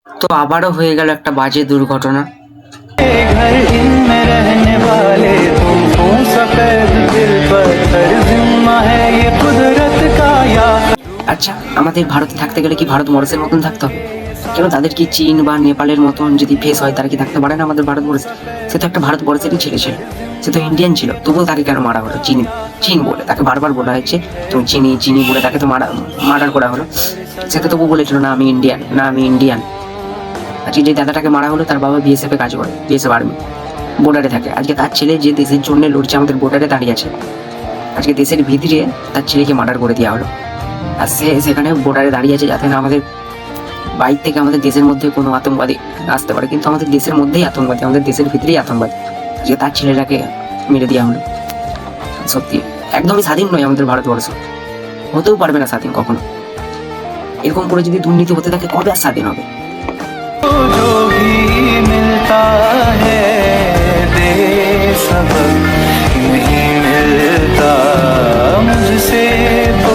তো আবারও হয়ে গেল একটা বাজে দুর্ঘটনা। घर इनमें रहने वाले तुमको सफेद दिल पर जिम्मा है ये कुदरत का या আচ্ছা, আমাদের ভারতে থাকতে গেলে কি ভারতবর্ষের মতন থাকতে হবে? কেন তাদের কি চীন বা নেপালের মতন যদি ফেস হয় তারা কি থাকতে পারে না আমাদের ভারতবর্ষে? সে তো একটা ভারতবর্ষেরই ছেলে ছিল, সে তো ইন্ডিয়ান ছিল, তবুও তাকে কেন মারা হলো? চীন চীন বলে তাকে বারবার বলা হয়েছে, তুমি চিনি চিনি বলে তাকে তো মার্ডার করা হলো। সে তো তবু বলেছিল না আমি ইন্ডিয়ান, না আমি ইন্ডিয়ান। আজকে যে দাদাটাকে মারা হলো তার বাবা বিএসএফ এ কাজ করে, বিএসএফ আর্মি, বর্ডারে থাকে। আজকে তার ছেলে যে দেশের জন্য লড়ছে আমাদের বর্ডারে দাঁড়িয়ে আছে, আজকে দেশের ভিতরে তার ছেলেকে মার্ডার করে দেওয়া হলো। আর সে সেখানে বর্ডারে দাঁড়িয়ে আছে যাতে না আমাদের বাইরে থেকে আমাদের দেশের মধ্যে কোনো আতঙ্কবাদী আসতে পারে, কিন্তু আমাদের দেশের মধ্যেই আতঙ্কবাদী, আমাদের দেশের ভিতরেই আতঙ্কবাদী। আজকে তার ছেলেটাকে মেরে দেওয়া হলো। সত্যি একদমই স্বাধীন নয় আমাদের ভারতবর্ষ, হতেও পারবে না স্বাধীন কখনো। এরকম করে যদি দুর্নীতি হতে থাকে কবে আর স্বাধীন হবে? जो भी मिलता है दे सबक नहीं मिलता मुझसे तो